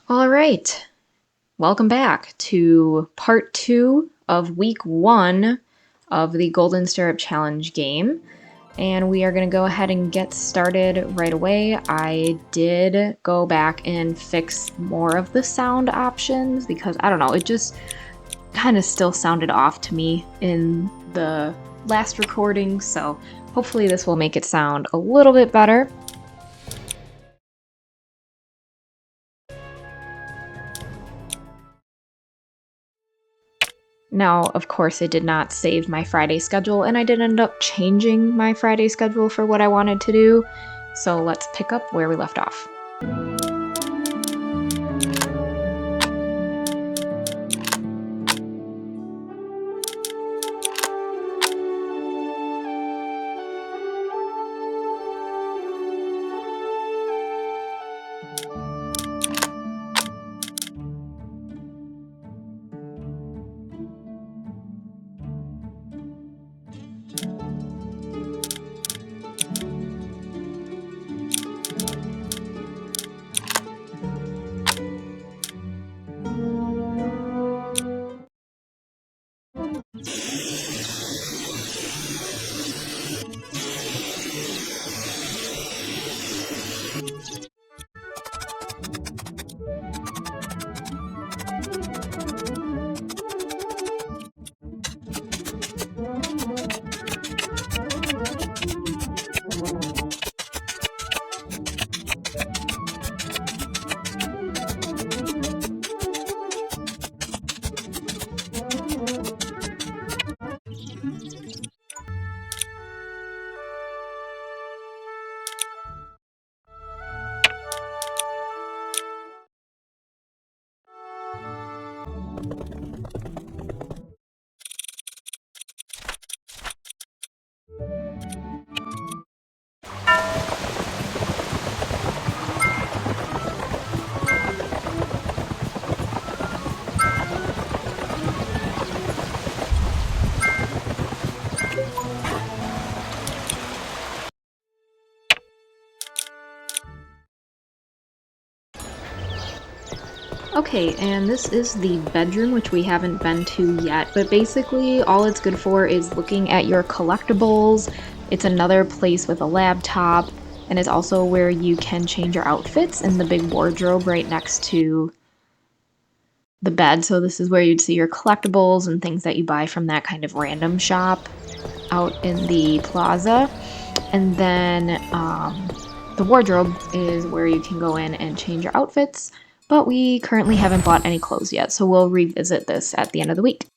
All right, welcome back to part 2 of week 1 of the Golden Stirrup Challenge game. And we are going to go ahead and get started right away. I did go back and fix more of the sound options because, I don't know, it just kind of still sounded off to me in the last recording. So hopefully this will make it sound a little bit better. Now, of course, it did not save my Friday schedule, and I did end up changing my Friday schedule for what I wanted to do. So let's pick up where we left off. Okay, and this is the bedroom, which we haven't been to yet, but basically all it's good for is looking at your collectibles. It's another place with a laptop, and it's also where you can change your outfits in the big wardrobe right next to the bed. So this is where you'd see your collectibles and things that you buy from that kind of random shop out in the plaza. And then the wardrobe is where you can go in and change your outfits. But we currently haven't bought any clothes yet, so we'll revisit this at the end of the week.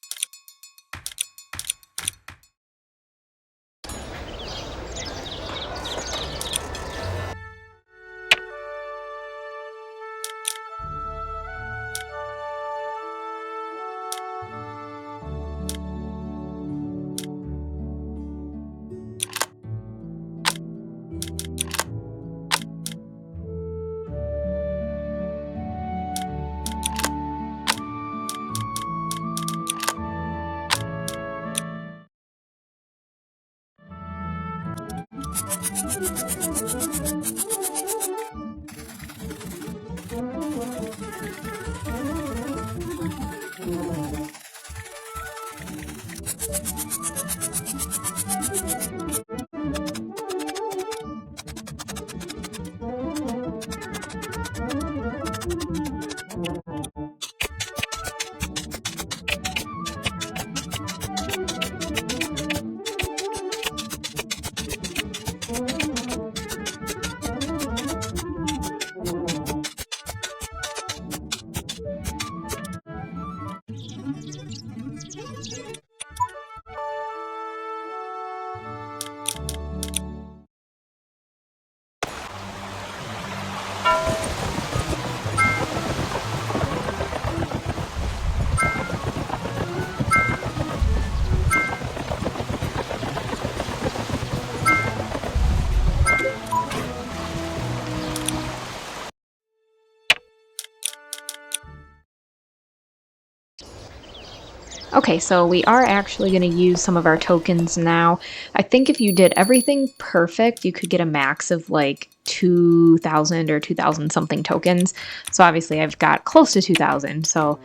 Okay, so we are actually going to use some of our tokens now. I think if you did everything perfect, you could get a max of like 2,000 or 2,000 something tokens. So obviously I've got close to 2,000. So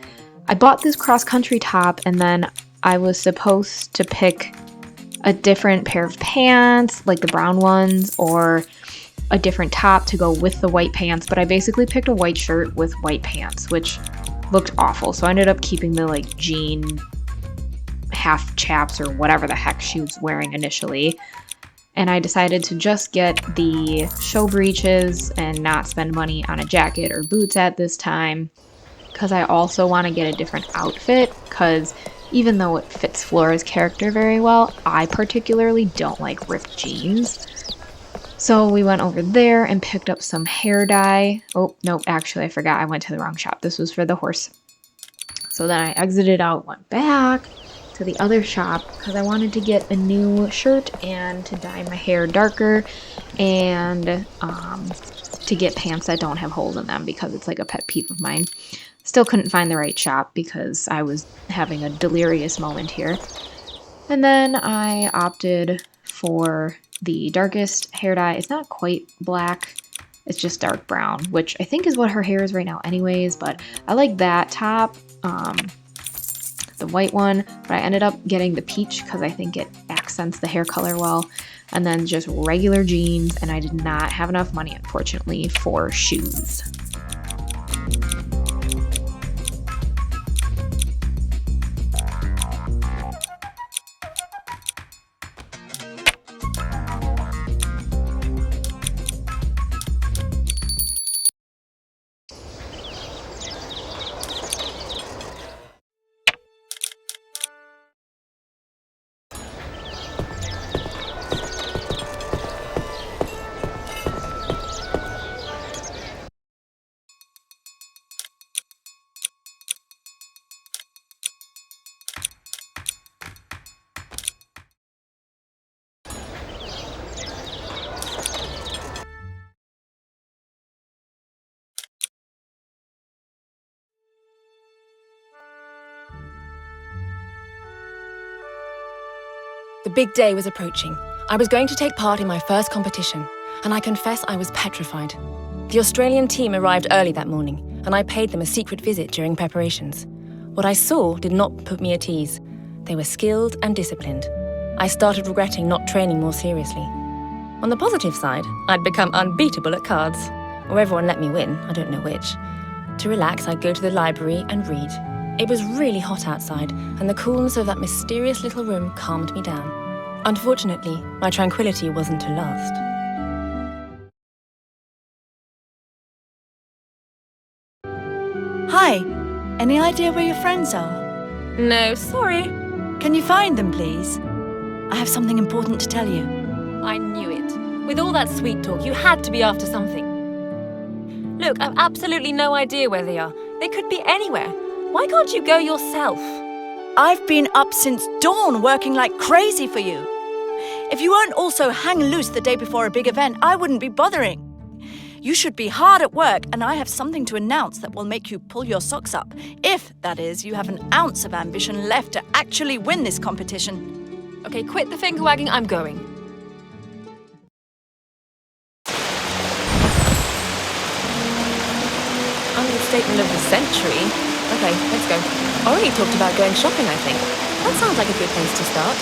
I bought this cross-country top, and then I was supposed to pick a different pair of pants, like the brown ones, or a different top to go with the white pants, but I basically picked a white shirt with white pants, which looked awful. So I ended up keeping the like jean half chaps or whatever the heck she was wearing initially. And I decided to just get the show breeches and not spend money on a jacket or boots at this time, because I also want to get a different outfit, because even though it fits Flora's character very well, I particularly don't like ripped jeans. So we went over there and picked up some hair dye. Oh, no, actually I forgot, I went to the wrong shop. This was for the horse. So then I exited out, went back to the other shop because I wanted to get a new shirt and to dye my hair darker, and to get pants that don't have holes in them, because it's like a pet peeve of mine. Still couldn't find the right shop because I was having a delirious moment here. And then I opted for the darkest hair dye. It's not quite black, it's just dark brown, which I think is what her hair is right now anyways, but I like that top, the white one, but I ended up getting the peach because I think it accents the hair color well, and then just regular jeans, and I did not have enough money, unfortunately, for shoes. The big day was approaching. I was going to take part in my first competition, and I confess I was petrified. The Australian team arrived early that morning, and I paid them a secret visit during preparations. What I saw did not put me at ease. They were skilled and disciplined. I started regretting not training more seriously. On the positive side, I'd become unbeatable at cards. Or everyone let me win, I don't know which. To relax, I'd go to the library and read. It was really hot outside, and the coolness of that mysterious little room calmed me down. Unfortunately, my tranquility wasn't to last. Hi, any idea where your friends are? No, sorry. Can you find them, please? I have something important to tell you. I knew it. With all that sweet talk, you had to be after something. Look, I've absolutely no idea where they are. They could be anywhere. Why can't you go yourself? I've been up since dawn working like crazy for you. If you weren't also hang loose the day before a big event, I wouldn't be bothering. You should be hard at work, and I have something to announce that will make you pull your socks up. If, that is, you have an ounce of ambition left to actually win this competition. Okay, quit the finger wagging, I'm going. Understatement of the century. Okay, let's go. Already talked about going shopping, I think. That sounds like a good place to start.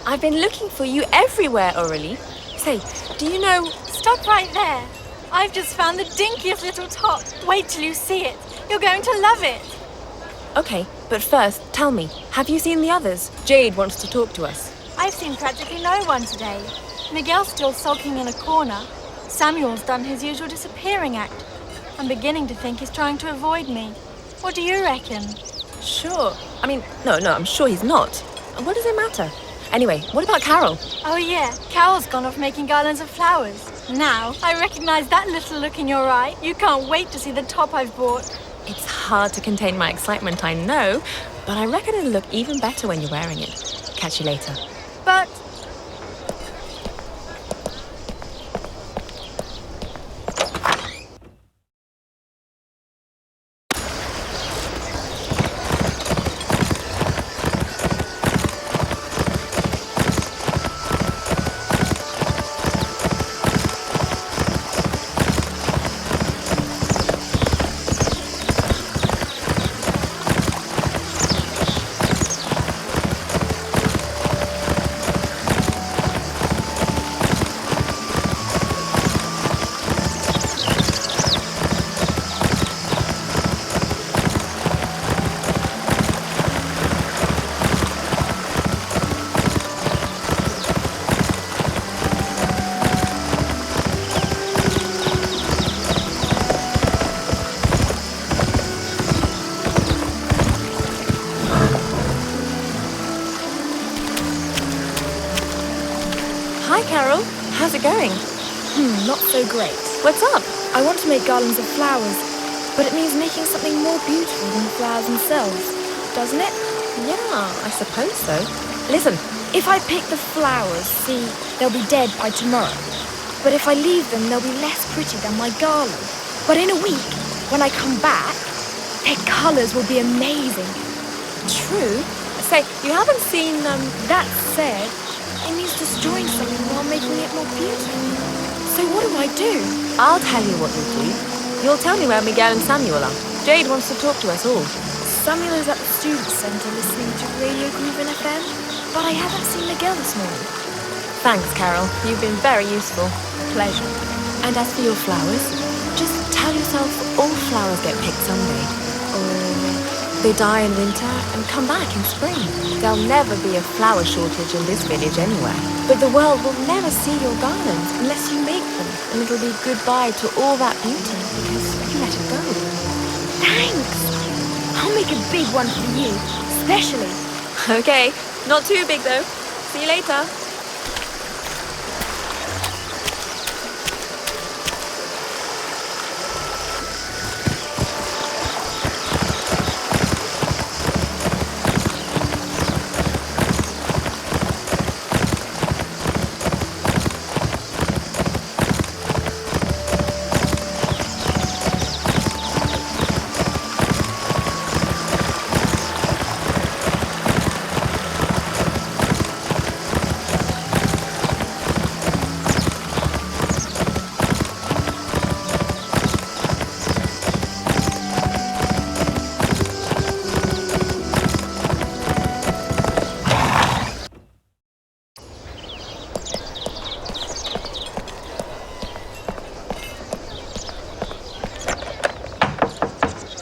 I've been looking for you everywhere, Aurelie. Say, do you know... Stop right there. I've just found the dinkiest little top. Wait till you see it. You're going to love it. Okay, but first, tell me, have you seen the others? Jade wants to talk to us. I've seen practically no one today. Miguel's still sulking in a corner. Samuel's done his usual disappearing act. I'm beginning to think he's trying to avoid me. What do you reckon? Sure. I mean, no, I'm sure he's not. What does it matter? Anyway, what about Carol? Oh yeah, Carol's gone off making garlands of flowers. Now, I recognise that little look in your eye. You can't wait to see the top I've bought. It's hard to contain my excitement, I know, but I reckon it'll look even better when you're wearing it. Catch you later. But Hi, Carol. How's it going? Not so great. What's up? I want to make garlands of flowers, but it means making something more beautiful than the flowers themselves, doesn't it? Yeah, I suppose so. Listen, If I pick the flowers, see, they'll be dead by tomorrow. But if I leave them, they'll be less pretty than my garland. But in a week, when I come back, their colours will be amazing. true. Say, you haven't seen, That said, it means destroying something while making it more beautiful. So what do? I'll tell you what you'll do. You'll tell me where Miguel and Samuel are. Jade wants to talk to us all. Samuel is at the student centre listening to Radio Groove FM, but I haven't seen Miguel this morning. Thanks, Carol. You've been very useful. Pleasure. And as for your flowers, just tell yourself all flowers get picked someday. They die in winter and come back in spring. There'll never be a flower shortage in this village anyway. But the world will never see your garlands unless you make them. And it'll be goodbye to all that beauty because you let it go. Thanks! I'll make a big one for you, especially. Okay, not too big though. See you later.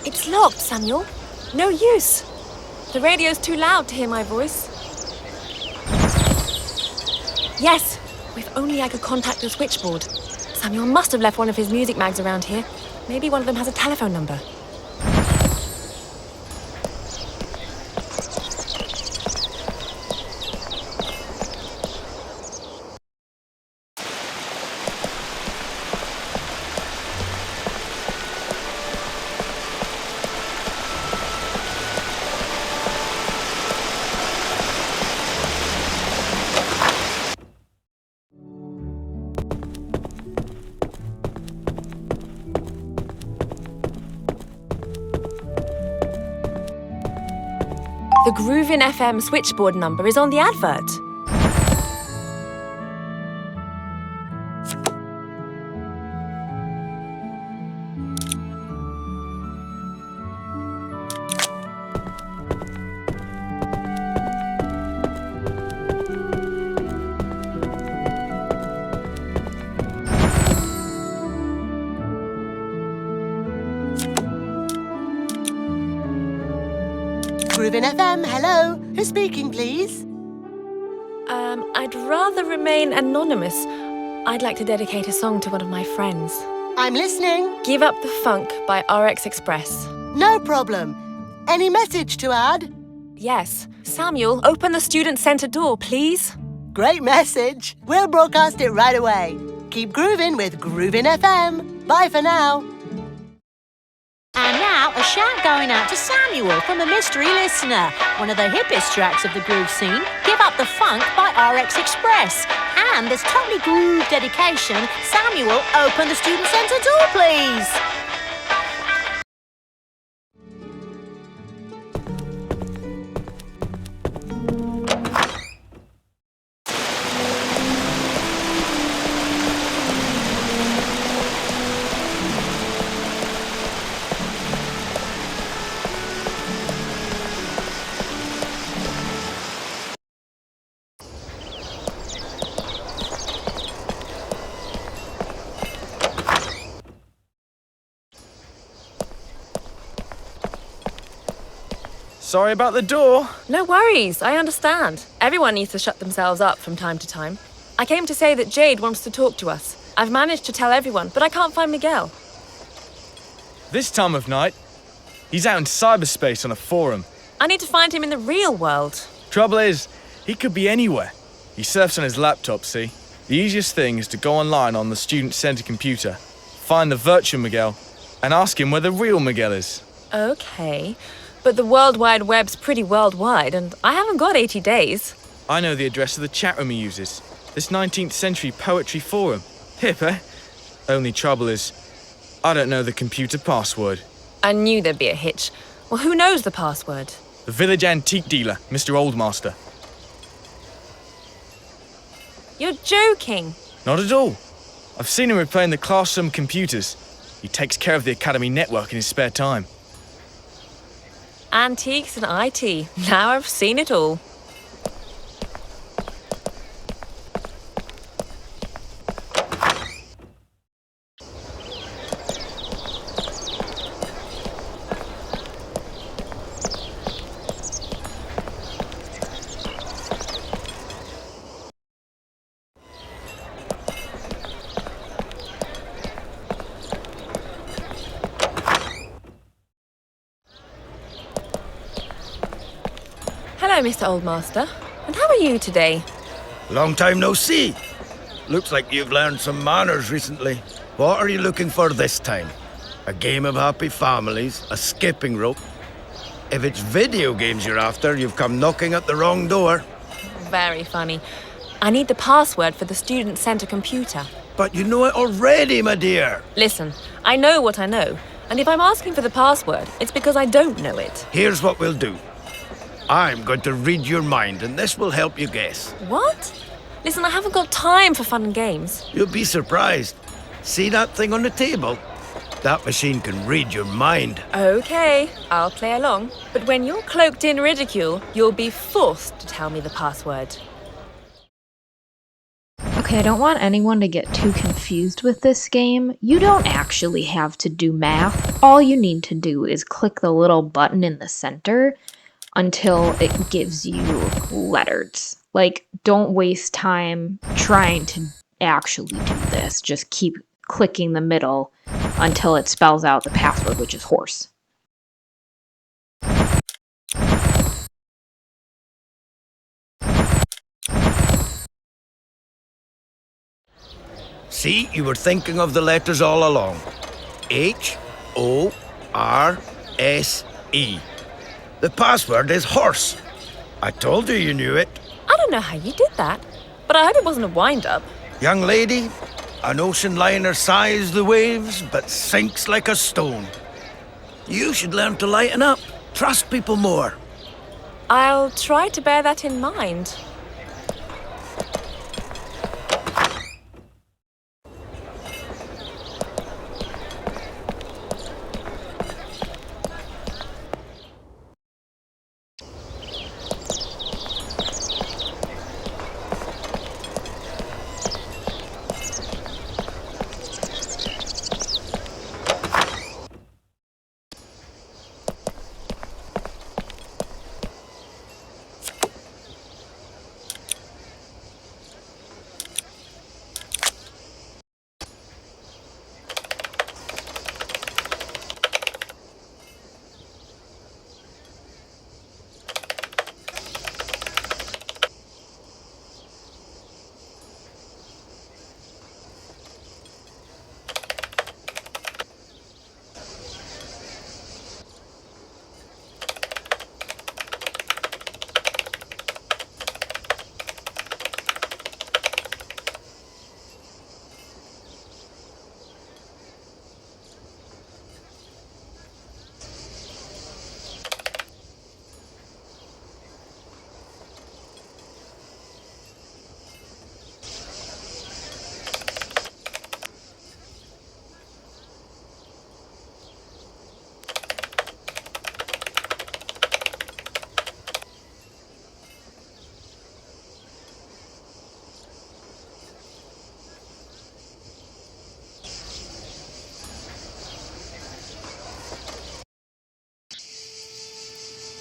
It's locked, Samuel. No use. The radio's too loud to hear my voice. Yes, if only I could contact the switchboard. Samuel must have left one of his music mags around here. Maybe one of them has a telephone number. The Groovin' FM switchboard number is on the advert. Groovin' FM, hello. Who's speaking, please? I'd rather remain anonymous. I'd like to dedicate a song to one of my friends. I'm listening. Give Up the Funk by RX Express. No problem. Any message to add? Yes. Samuel, open the student centre door, please. Great message. We'll broadcast it right away. Keep grooving with Groovin' FM. Bye for now. And now, a shout going out to Samuel from a mystery listener. One of the hippest tracks of the groove scene, Give Up the Funk by RX Express. And this totally groove dedication, Samuel, open the student centre door, please. Sorry about the door. No worries, I understand. Everyone needs to shut themselves up from time to time. I came to say that Jade wants to talk to us. I've managed to tell everyone, but I can't find Miguel. This time of night, he's out in cyberspace on a forum. I need to find him in the real world. Trouble is, he could be anywhere. He surfs on his laptop, see? The easiest thing is to go online on the student center computer, find the virtual Miguel, and ask him where the real Miguel is. Okay, but the World Wide Web's pretty worldwide, and I haven't got 80 days. I know the address of the chat room he uses. This 19th century poetry forum. Hip, eh? Only trouble is, I don't know the computer password. I knew there'd be a hitch. Well, who knows the password? The village antique dealer, Mr. Oldmaster. You're joking. Not at all. I've seen him replaying the classroom computers. He takes care of the academy network in his spare time. Antiques and IT. Now I've seen it all. Hello, Mr. Oldmaster. And how are you today? Long time no see. Looks like you've learned some manners recently. What are you looking for this time? A game of happy families? A skipping rope? If it's video games you're after, you've come knocking at the wrong door. Very funny. I need the password for the student center computer. But you know it already, my dear. Listen, I know what I know. And if I'm asking for the password, it's because I don't know it. Here's what we'll do. I'm going to read your mind, and this will help you guess. What? Listen, I haven't got time for fun and games. You'll be surprised. See that thing on the table? That machine can read your mind. Okay, I'll play along. But when you're cloaked in ridicule, you'll be forced to tell me the password. Okay, I don't want anyone to get too confused with this game. You don't actually have to do math. All you need to do is click the little button in the center until it gives you letters. Like, don't waste time trying to actually do this. Just keep clicking the middle until it spells out the password, which is horse. See, you were thinking of the letters all along. H-O-R-S-E. The password is horse. I told you knew it. I don't know how you did that, but I hope it wasn't a wind-up. Young lady, an ocean liner sighs the waves, but sinks like a stone. You should learn to lighten up. Trust people more. I'll try to bear that in mind.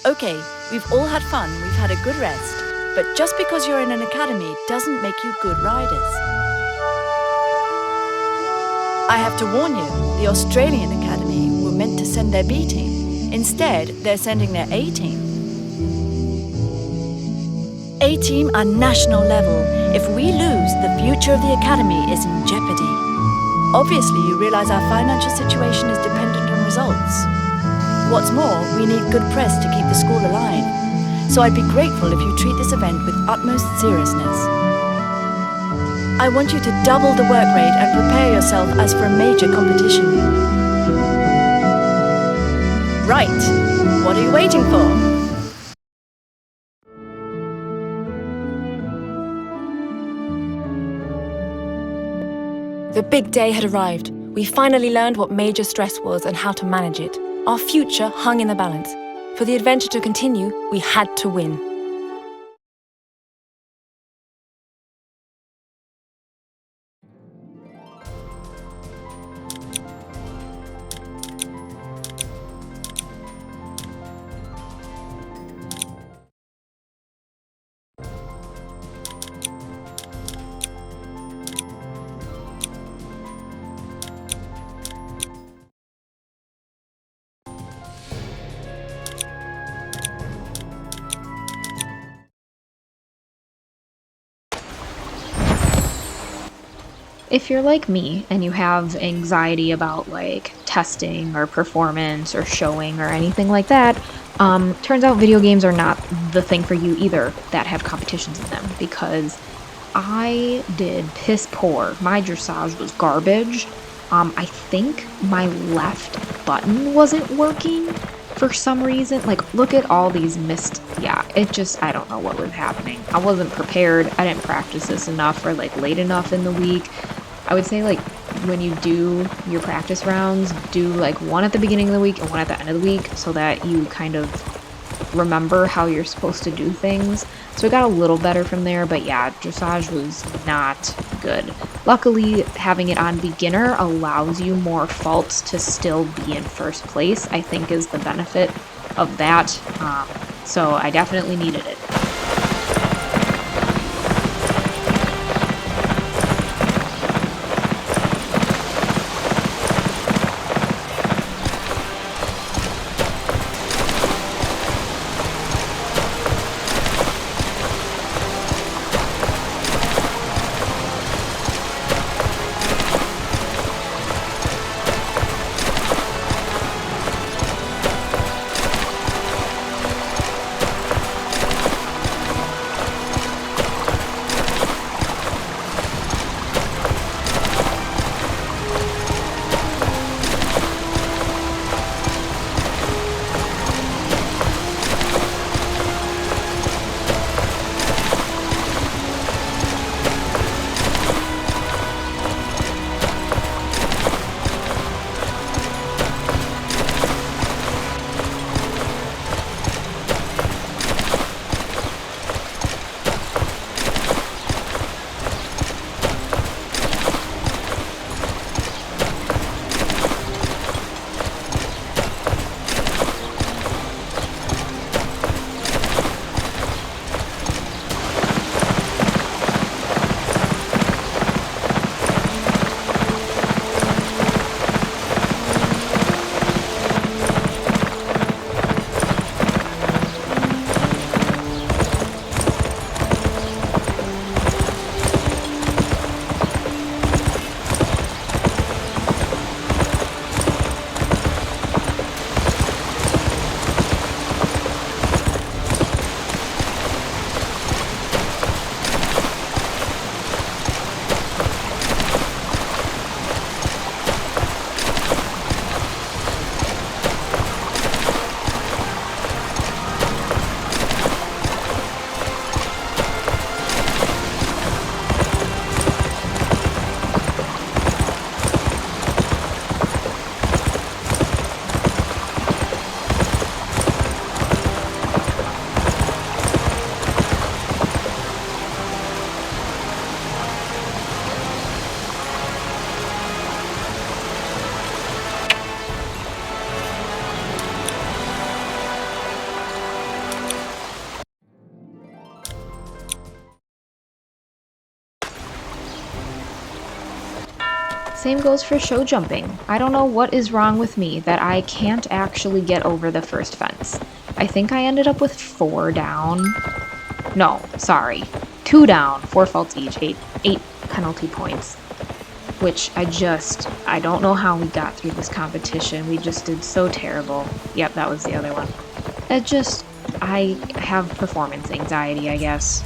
Okay, we've all had fun, we've had a good rest. But just because you're in an academy doesn't make you good riders. I have to warn you, the Australian Academy were meant to send their B team. Instead, they're sending their A team. A team are national level. If we lose, the future of the academy is in jeopardy. Obviously, you realize our financial situation is dependent on results. What's more, we need good press to keep the school alive. So I'd be grateful if you treat this event with utmost seriousness. I want you to double the work rate and prepare yourself as for a major competition. Right, what are you waiting for? The big day had arrived. We finally learned what major stress was and how to manage it. Our future hung in the balance. For the adventure to continue, we had to win. If you're like me and you have anxiety about like testing or performance or showing or anything like that, turns out video games are not the thing for you either that have competitions in them, because I did piss poor. My dressage was garbage. I think my left button wasn't working for some reason. Like, look at all these missed. Yeah, it just, I don't know what was happening. I wasn't prepared. I didn't practice this enough or like late enough in the week. I would say, like, when you do your practice rounds, do like one at the beginning of the week and one at the end of the week so that you kind of remember how you're supposed to do things. So it got a little better from there, but yeah, dressage was not good. Luckily, having it on beginner allows you more faults to still be in first place, I think is the benefit of that. So I definitely needed it. same goes for show jumping. I don't know what is wrong with me that I can't actually get over the first fence. I think I ended up with 4 down. No, sorry. 2 down, 4 faults each, 8 penalty points. Which I don't know how we got through this competition. We just did so terrible. Yep, that was the other one. I have performance anxiety, I guess.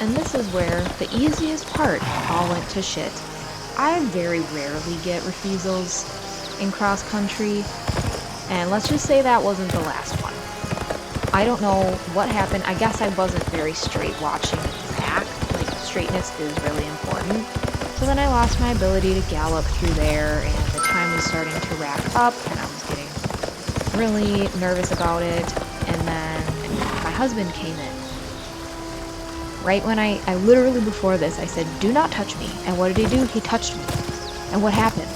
And this is where the easiest part all went to shit. I very rarely get refusals in cross country, and let's just say that wasn't the last one. I don't know what happened. I guess I wasn't very straight watching the track. Like, straightness is really important. So then I lost my ability to gallop through there, and the time was starting to rack up, and I was getting really nervous about it. And then my husband came in. Right when I literally before this, I said, "Do not touch me." And what did he do? He touched me. And what happened?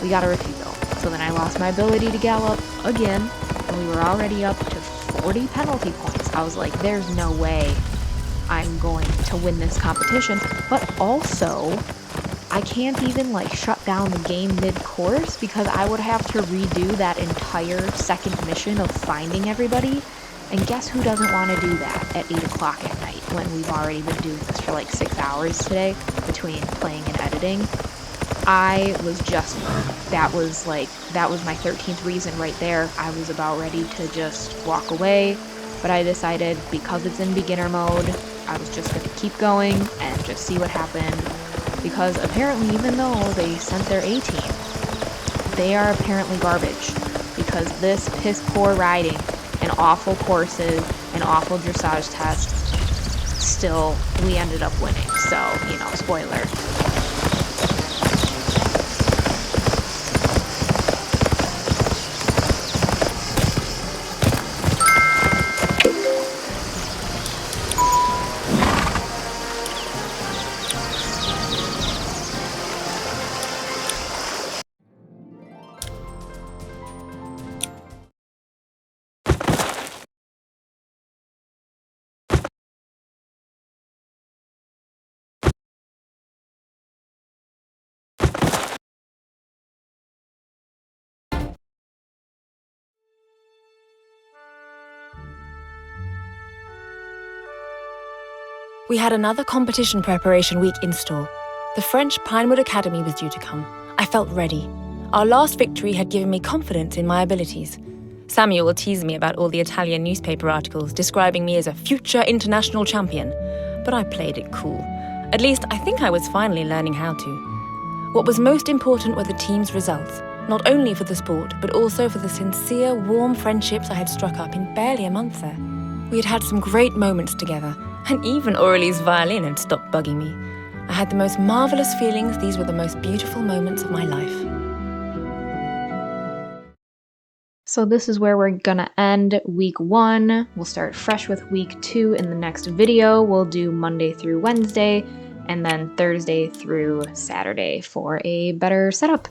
We got a refusal. So then I lost my ability to gallop again, and we were already up to 40 penalty points. I was like, there's no way I'm going to win this competition. But also, I can't even like shut down the game mid-course because I would have to redo that entire second mission of finding everybody. And guess who doesn't want to do that at 8 o'clock at night when we've already been doing this for like 6 hours today between playing and editing? That was my 13th reason right there. I was about ready to just walk away, but I decided because it's in beginner mode, I was just going to keep going and just see what happened. Because apparently, even though they sent their A team, they are apparently garbage. Because this piss poor riding and awful courses and awful dressage tests, still we ended up winning. So, spoiler. We had another competition preparation week in store. The French Pinewood Academy was due to come. I felt ready. Our last victory had given me confidence in my abilities. Samuel teased me about all the Italian newspaper articles describing me as a future international champion, but I played it cool. At least, I think I was finally learning how to. What was most important were the team's results, not only for the sport, but also for the sincere, warm friendships I had struck up in barely a month there. We had had some great moments together, and even Aurelie's violin had stopped bugging me. I had the most marvellous feelings. These were the most beautiful moments of my life. So this is where we're gonna end week 1. We'll start fresh with week 2 in the next video. We'll do Monday through Wednesday, and then Thursday through Saturday for a better setup.